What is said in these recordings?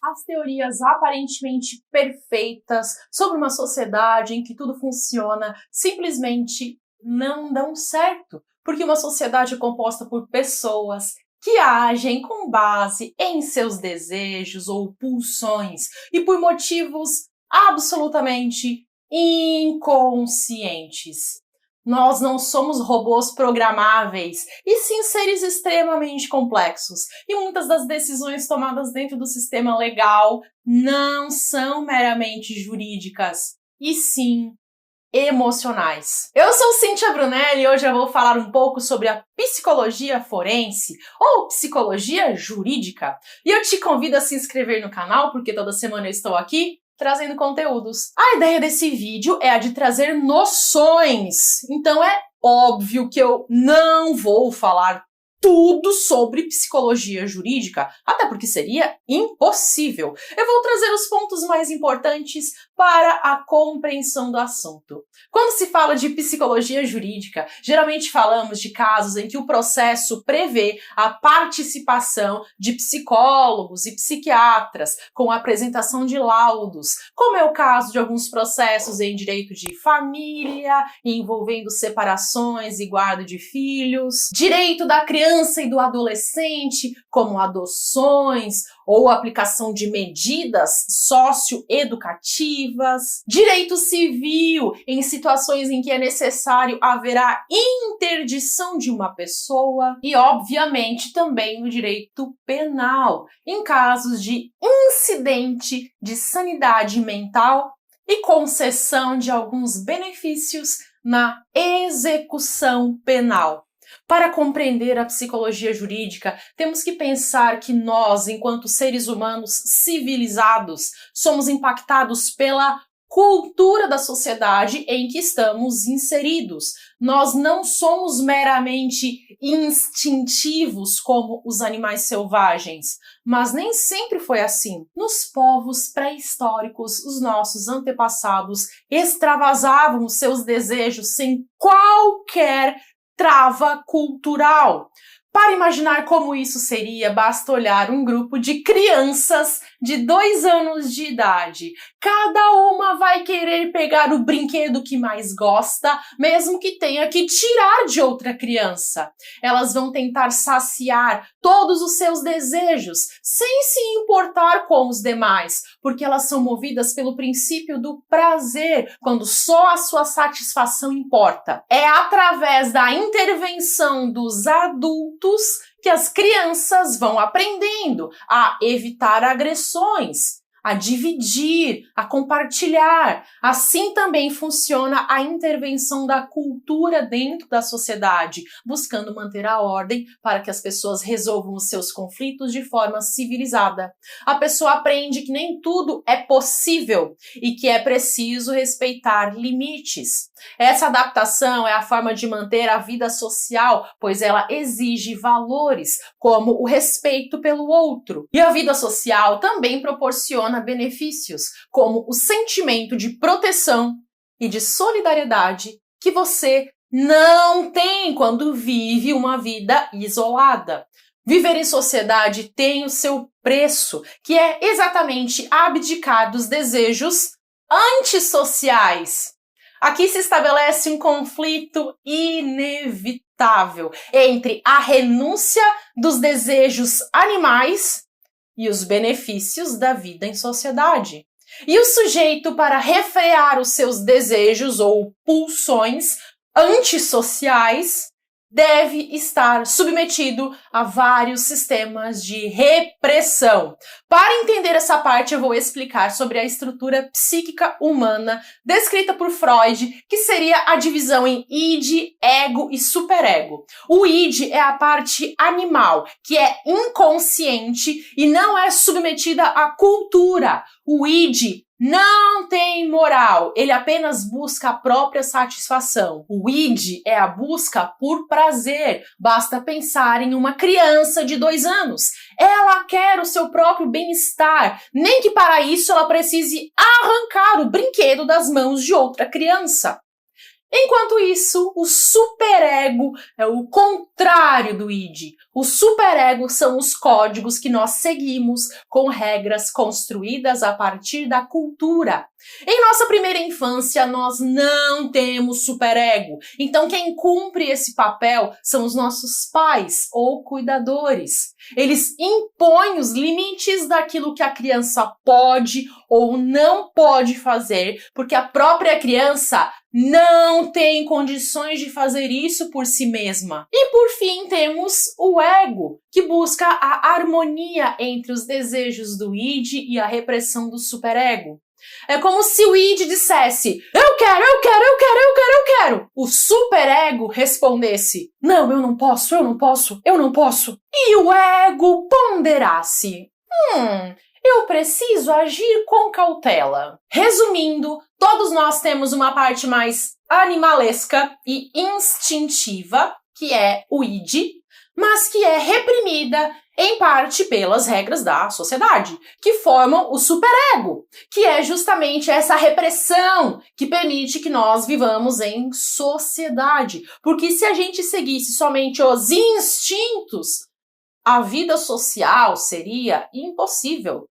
As teorias aparentemente perfeitas sobre uma sociedade em que tudo funciona simplesmente não dão certo, porque uma sociedade é composta por pessoas que agem com base em seus desejos ou pulsões e por motivos absolutamente inconscientes. Nós não somos robôs programáveis, e sim seres extremamente complexos. E muitas das decisões tomadas dentro do sistema legal não são meramente jurídicas, e sim emocionais. Eu sou Cíntia Brunelli e hoje eu vou falar um pouco sobre a psicologia forense ou psicologia jurídica. E eu te convido a se inscrever no canal, porque toda semana eu estou aqui trazendo conteúdos. A ideia desse vídeo é a de trazer noções, então é óbvio que eu não vou falar tudo sobre psicologia jurídica, até porque seria impossível. Eu vou trazer os pontos mais importantes para a compreensão do assunto. Quando se fala de psicologia jurídica, geralmente falamos de casos em que o processo prevê a participação de psicólogos e psiquiatras com a apresentação de laudos, como é o caso de alguns processos em direito de família, envolvendo separações e guarda de filhos, direito da criança e do adolescente, como adoções ou aplicação de medidas socioeducativas, direito civil em situações em que é necessário haver a interdição de uma pessoa e, obviamente, também no direito penal, em casos de incidente de sanidade mental e concessão de alguns benefícios na execução penal. Para compreender a psicologia jurídica, temos que pensar que nós, enquanto seres humanos civilizados, somos impactados pela cultura da sociedade em que estamos inseridos. Nós não somos meramente instintivos como os animais selvagens, mas nem sempre foi assim. Nos povos pré-históricos, os nossos antepassados extravasavam os seus desejos sem qualquer trava cultural. Para imaginar como isso seria, basta olhar um grupo de crianças de 2 anos de idade. Cada uma vai querer pegar o brinquedo que mais gosta, mesmo que tenha que tirar de outra criança. Elas vão tentar saciar todos os seus desejos, sem se importar com os demais, porque elas são movidas pelo princípio do prazer, quando só a sua satisfação importa. É através da intervenção dos adultos que as crianças vão aprendendo a evitar agressões, a dividir, a compartilhar. Assim também funciona a intervenção da cultura dentro da sociedade, buscando manter a ordem para que as pessoas resolvam os seus conflitos de forma civilizada. A pessoa aprende que nem tudo é possível e que é preciso respeitar limites. Essa adaptação é a forma de manter a vida social, pois ela exige valores, como o respeito pelo outro. E a vida social também proporciona benefícios, como o sentimento de proteção e de solidariedade que você não tem quando vive uma vida isolada. Viver em sociedade tem o seu preço, que é exatamente abdicar dos desejos antissociais. Aqui se estabelece um conflito inevitável entre a renúncia dos desejos animais e os benefícios da vida em sociedade. E o sujeito, para refrear os seus desejos ou pulsões antissociais, deve estar submetido a vários sistemas de repressão. Para entender essa parte, eu vou explicar sobre a estrutura psíquica humana descrita por Freud, que seria a divisão em id, ego e superego. O id é a parte animal, que é inconsciente e não é submetida à cultura. O id não tem moral, ele apenas busca a própria satisfação. O id é a busca por prazer. Basta pensar em uma criança de 2 anos. Ela quer o seu próprio bem-estar, nem que para isso ela precise arrancar o brinquedo das mãos de outra criança. Enquanto isso, o superego é o contrário do id. O superego são os códigos que nós seguimos com regras construídas a partir da cultura. Em nossa primeira infância, nós não temos superego. Então, quem cumpre esse papel são os nossos pais ou cuidadores. Eles impõem os limites daquilo que a criança pode ou não pode fazer, porque a própria criança não tem condições de fazer isso por si mesma. E por fim temos o ego, que busca a harmonia entre os desejos do id e a repressão do superego. É como se o id dissesse: eu quero, eu quero, eu quero, eu quero, eu quero. O superego respondesse: não, eu não posso, eu não posso, eu não posso. E o ego ponderasse: eu preciso agir com cautela. Resumindo, todos nós temos uma parte mais animalesca e instintiva, que é o id, mas que é reprimida em parte pelas regras da sociedade, que formam o superego, que é justamente essa repressão que permite que nós vivamos em sociedade. Porque se a gente seguisse somente os instintos, a vida social seria impossível.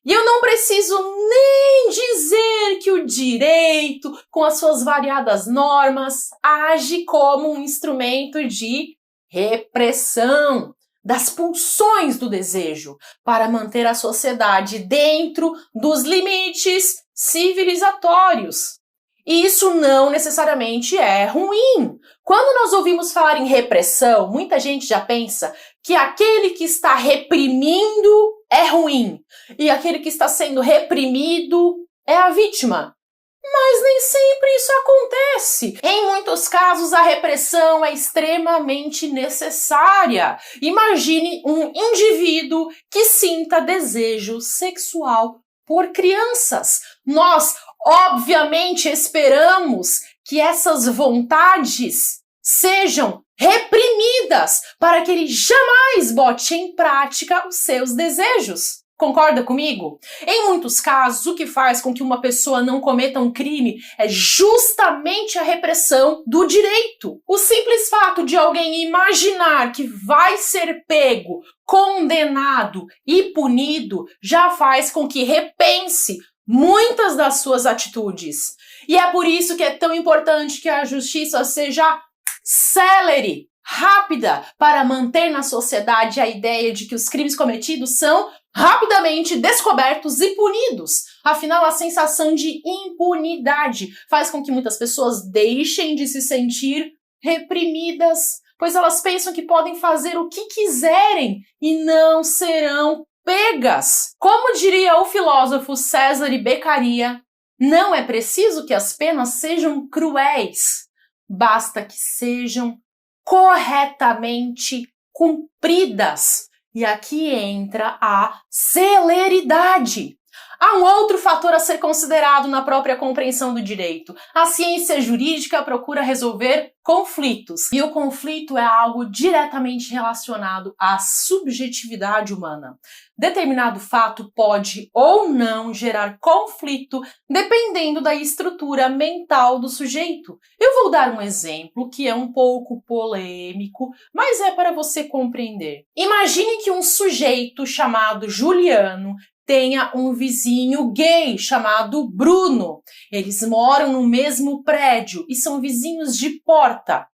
E eu não preciso nem dizer que o direito, com as suas variadas normas, age como um instrumento de repressão das pulsões do desejo para manter a sociedade dentro dos limites civilizatórios. E isso não necessariamente é ruim. Quando nós ouvimos falar em repressão, muita gente já pensa que aquele que está reprimindo é ruim e aquele que está sendo reprimido é a vítima. Mas nem sempre isso acontece. Em muitos casos, a repressão é extremamente necessária. Imagine um indivíduo que sinta desejo sexual por crianças. Nós, obviamente, esperamos que essas vontades sejam reprimidas para que ele jamais bote em prática os seus desejos. Concorda comigo? Em muitos casos, o que faz com que uma pessoa não cometa um crime é justamente a repressão do direito. O simples fato de alguém imaginar que vai ser pego, condenado e punido já faz com que repense muitas das suas atitudes. E é por isso que é tão importante que a justiça seja célere, rápida, para manter na sociedade a ideia de que os crimes cometidos são rapidamente descobertos e punidos. Afinal, a sensação de impunidade faz com que muitas pessoas deixem de se sentir reprimidas, pois elas pensam que podem fazer o que quiserem e não serão pegas. Como diria o filósofo César Beccaria, não é preciso que as penas sejam cruéis, basta que sejam corretamente cumpridas. E aqui entra a celeridade. Há um outro fator a ser considerado na própria compreensão do direito. A ciência jurídica procura resolver conflitos. E o conflito é algo diretamente relacionado à subjetividade humana. Determinado fato pode ou não gerar conflito dependendo da estrutura mental do sujeito. Eu vou dar um exemplo que é um pouco polêmico, mas é para você compreender. Imagine que um sujeito chamado Juliano tenha um vizinho gay chamado Bruno. Eles moram no mesmo prédio e são vizinhos de porta.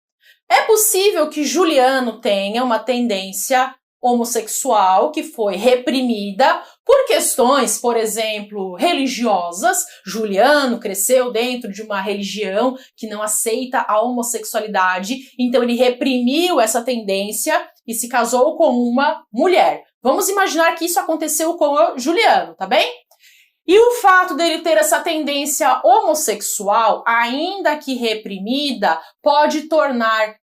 É possível que Juliano tenha uma tendência homossexual que foi reprimida por questões, por exemplo, religiosas. Juliano cresceu dentro de uma religião que não aceita a homossexualidade, então ele reprimiu essa tendência e se casou com uma mulher. Vamos imaginar que isso aconteceu com o Juliano, tá bem? E o fato dele ter essa tendência homossexual, ainda que reprimida, pode tornar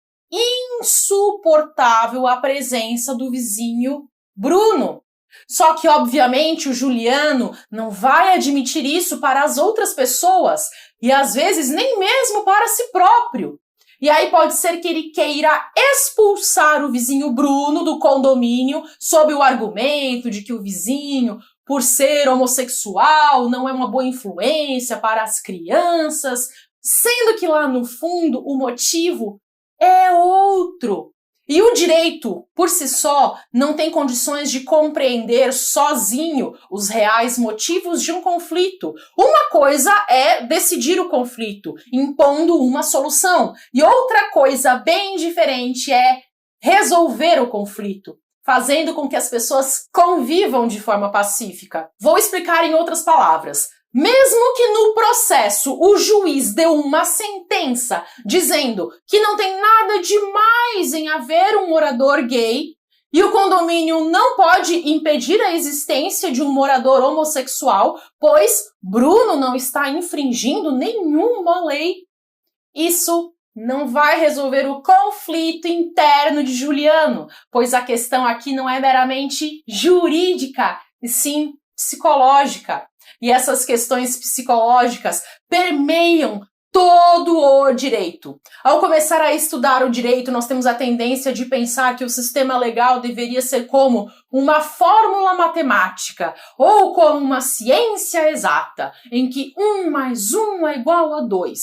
insuportável a presença do vizinho Bruno. Só que, obviamente, o Juliano não vai admitir isso para as outras pessoas e, às vezes, nem mesmo para si próprio. E aí pode ser que ele queira expulsar o vizinho Bruno do condomínio sob o argumento de que o vizinho, por ser homossexual, não é uma boa influência para as crianças. sendo que lá no fundo o motivo é outro. E o direito, por si só, não tem condições de compreender sozinho os reais motivos de um conflito. Uma coisa é decidir o conflito, impondo uma solução, e outra coisa bem diferente é resolver o conflito, fazendo com que as pessoas convivam de forma pacífica. Vou explicar em outras palavras. Mesmo que no processo o juiz deu uma sentença dizendo que não tem nada demais em haver um morador gay e o condomínio não pode impedir a existência de um morador homossexual, pois Bruno não está infringindo nenhuma lei, isso não vai resolver o conflito interno de Juliano, pois a questão aqui não é meramente jurídica, e sim psicológica. E essas questões psicológicas permeiam todo o direito. Ao começar a estudar o direito, nós temos a tendência de pensar que o sistema legal deveria ser como uma fórmula matemática ou como uma ciência exata, em que 1 mais 1 é igual a 2.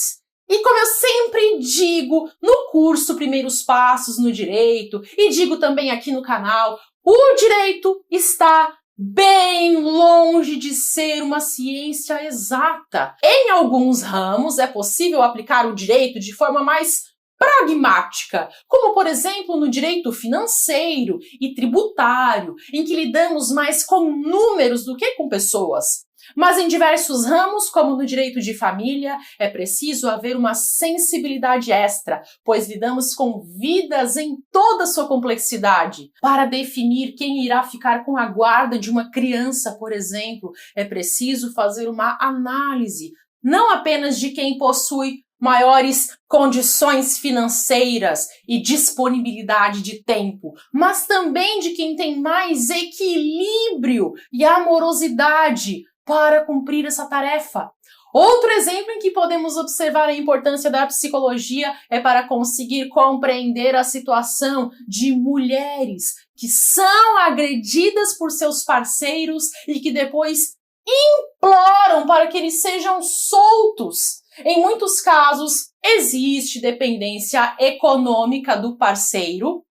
E como eu sempre digo no curso Primeiros Passos no Direito, e digo também aqui no canal, o direito está bem longe de ser uma ciência exata. Em alguns ramos é possível aplicar o direito de forma mais pragmática, como por exemplo no direito financeiro e tributário, em que lidamos mais com números do que com pessoas. Mas em diversos ramos, como no direito de família, é preciso haver uma sensibilidade extra, pois lidamos com vidas em toda a sua complexidade. Para definir quem irá ficar com a guarda de uma criança, por exemplo, é preciso fazer uma análise, não apenas de quem possui maiores condições financeiras e disponibilidade de tempo, mas também de quem tem mais equilíbrio e amorosidade para cumprir essa tarefa. Outro exemplo em que podemos observar a importância da psicologia é para conseguir compreender a situação de mulheres que são agredidas por seus parceiros e que depois imploram para que eles sejam soltos. Em muitos casos, existe dependência econômica do parceiro,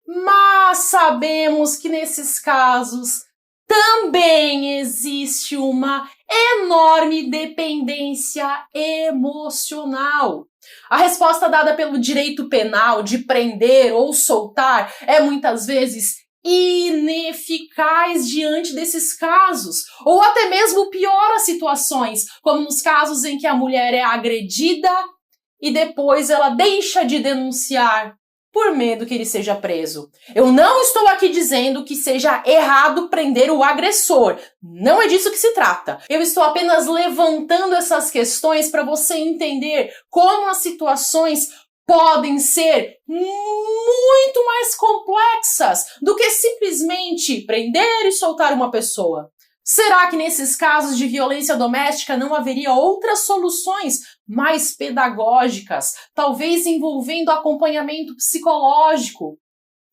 mas sabemos que nesses casos também existe uma enorme dependência emocional. A resposta dada pelo direito penal de prender ou soltar é muitas vezes ineficaz diante desses casos, ou até mesmo piora as situações, como nos casos em que a mulher é agredida e depois ela deixa de denunciar por medo que ele seja preso. Eu não estou aqui dizendo que seja errado prender o agressor. Não é disso que se trata. Eu estou apenas levantando essas questões para você entender como as situações podem ser muito mais complexas do que simplesmente prender e soltar uma pessoa. Será que nesses casos de violência doméstica não haveria outras soluções mais pedagógicas, talvez envolvendo acompanhamento psicológico?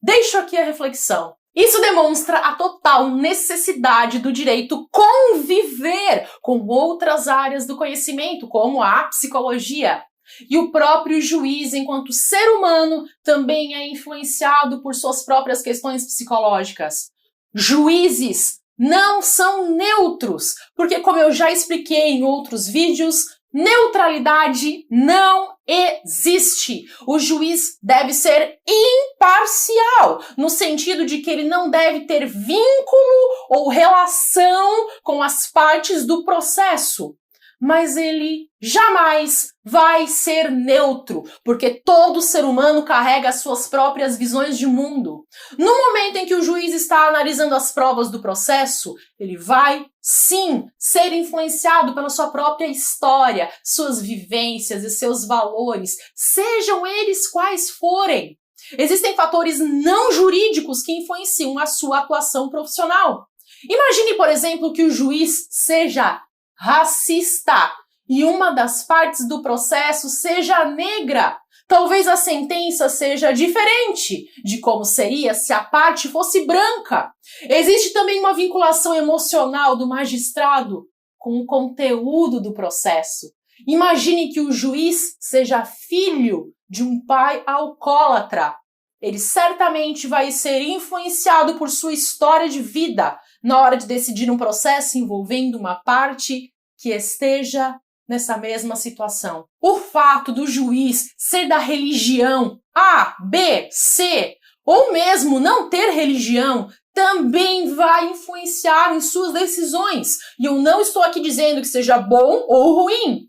Deixo aqui a reflexão. Isso demonstra a total necessidade do direito conviver com outras áreas do conhecimento, como a psicologia. E o próprio juiz, enquanto ser humano, também é influenciado por suas próprias questões psicológicas. Juízes não são neutros, porque, como eu já expliquei em outros vídeos, neutralidade não existe. O juiz deve ser imparcial, no sentido de que ele não deve ter vínculo ou relação com as partes do processo. Mas ele jamais vai ser neutro, porque todo ser humano carrega as suas próprias visões de mundo. No momento em que o juiz está analisando as provas do processo, ele vai, sim, ser influenciado pela sua própria história, suas vivências e seus valores, sejam eles quais forem. Existem fatores não jurídicos que influenciam a sua atuação profissional. Imagine, por exemplo, que o juiz seja racista e uma das partes do processo seja negra. Talvez a sentença seja diferente de como seria se a parte fosse branca. Existe também uma vinculação emocional do magistrado com o conteúdo do processo. Imagine que o juiz seja filho de um pai alcoólatra. Ele certamente vai ser influenciado por sua história de vida na hora de decidir um processo envolvendo uma parte que esteja nessa mesma situação. O fato do juiz ser da religião A, B, C, ou mesmo não ter religião, também vai influenciar em suas decisões. E eu não estou aqui dizendo que seja bom ou ruim,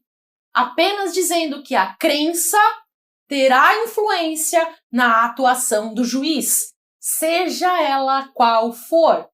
apenas dizendo que a crença terá influência na atuação do juiz, seja ela qual for.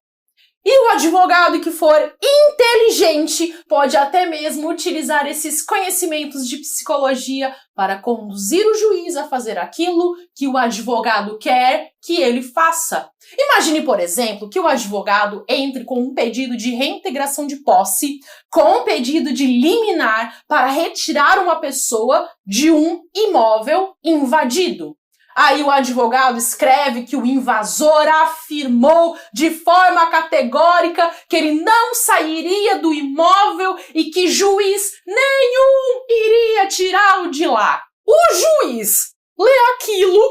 E o advogado que for inteligente pode até mesmo utilizar esses conhecimentos de psicologia para conduzir o juiz a fazer aquilo que o advogado quer que ele faça. Imagine, por exemplo, que o advogado entre com um pedido de reintegração de posse, com um pedido de liminar para retirar uma pessoa de um imóvel invadido. Aí o advogado escreve que o invasor afirmou de forma categórica que ele não sairia do imóvel e que juiz nenhum iria tirá-lo de lá. O juiz lê aquilo,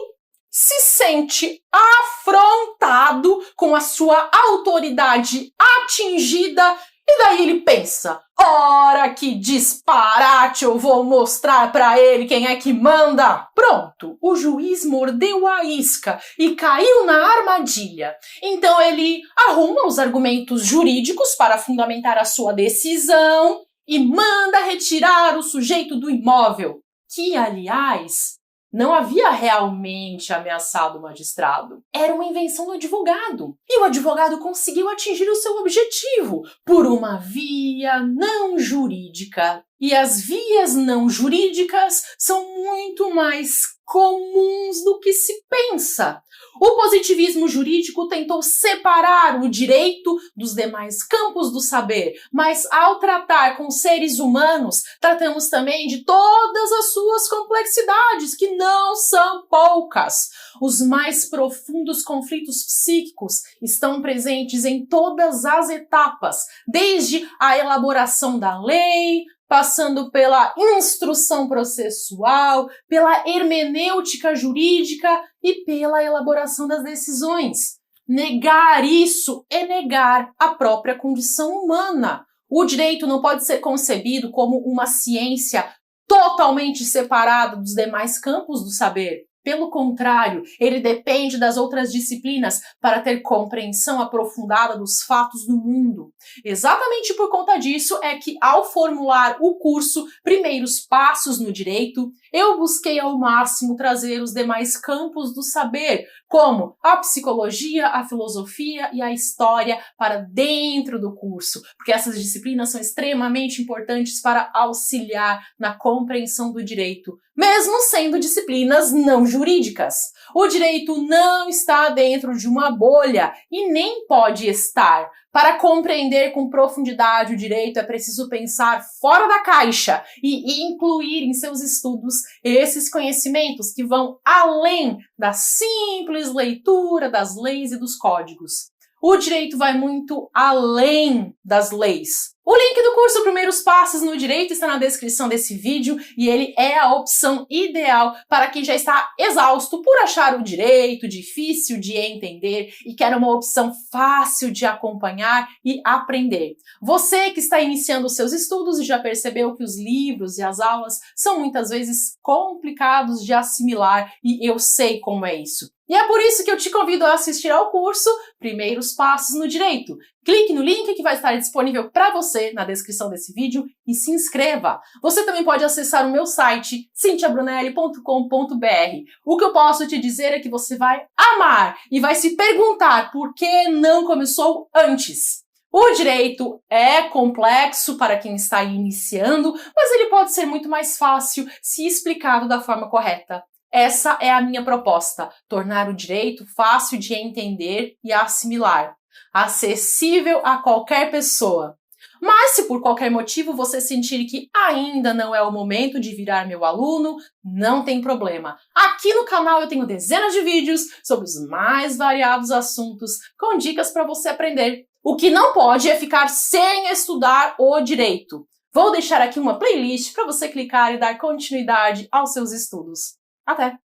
se sente afrontado com a sua autoridade atingida e daí ele pensa: ora, que disparate, eu vou mostrar pra ele quem é que manda. Pronto, o juiz mordeu a isca e caiu na armadilha. Então ele arruma os argumentos jurídicos para fundamentar a sua decisão e manda retirar o sujeito do imóvel, que, aliás, não havia realmente ameaçado o magistrado. Era uma invenção do advogado. E o advogado conseguiu atingir o seu objetivo por uma via não jurídica. E as vias não jurídicas são muito mais comuns do que se pensa. O positivismo jurídico tentou separar o direito dos demais campos do saber, mas ao tratar com seres humanos, tratamos também de todas as suas complexidades, que não são poucas. Os mais profundos conflitos psíquicos estão presentes em todas as etapas, desde a elaboração da lei, passando pela instrução processual, pela hermenêutica jurídica e pela elaboração das decisões. Negar isso é negar a própria condição humana. O direito não pode ser concebido como uma ciência totalmente separada dos demais campos do saber. Pelo contrário, ele depende das outras disciplinas para ter compreensão aprofundada dos fatos do mundo. Exatamente por conta disso é que, ao formular o curso Primeiros Passos no Direito, eu busquei ao máximo trazer os demais campos do saber, como a psicologia, a filosofia e a história, para dentro do curso, porque essas disciplinas são extremamente importantes para auxiliar na compreensão do direito, mesmo sendo disciplinas não jurídicas. O direito não está dentro de uma bolha e nem pode estar. Para compreender com profundidade o direito, é preciso pensar fora da caixa e incluir em seus estudos esses conhecimentos que vão além da simples leitura das leis e dos códigos. O direito vai muito além das leis. O link do curso Primeiros Passos no Direito está na descrição desse vídeo e ele é a opção ideal para quem já está exausto por achar o direito difícil de entender e quer uma opção fácil de acompanhar e aprender. Você que está iniciando os seus estudos e já percebeu que os livros e as aulas são muitas vezes complicados de assimilar e eu sei como é isso. E é por isso que eu te convido a assistir ao curso Primeiros Passos no Direito. Clique no link que vai estar disponível para você na descrição desse vídeo e se inscreva. Você também pode acessar o meu site, cintiabrunelli.com.br. O que eu posso te dizer é que você vai amar e vai se perguntar por que não começou antes. O direito é complexo para quem está iniciando, mas ele pode ser muito mais fácil se explicado da forma correta. Essa é a minha proposta, tornar o direito fácil de entender e assimilar, acessível a qualquer pessoa. Mas se por qualquer motivo você sentir que ainda não é o momento de virar meu aluno, não tem problema. Aqui no canal eu tenho dezenas de vídeos sobre os mais variados assuntos, com dicas para você aprender. O que não pode é ficar sem estudar o direito. Vou deixar aqui uma playlist para você clicar e dar continuidade aos seus estudos. Até!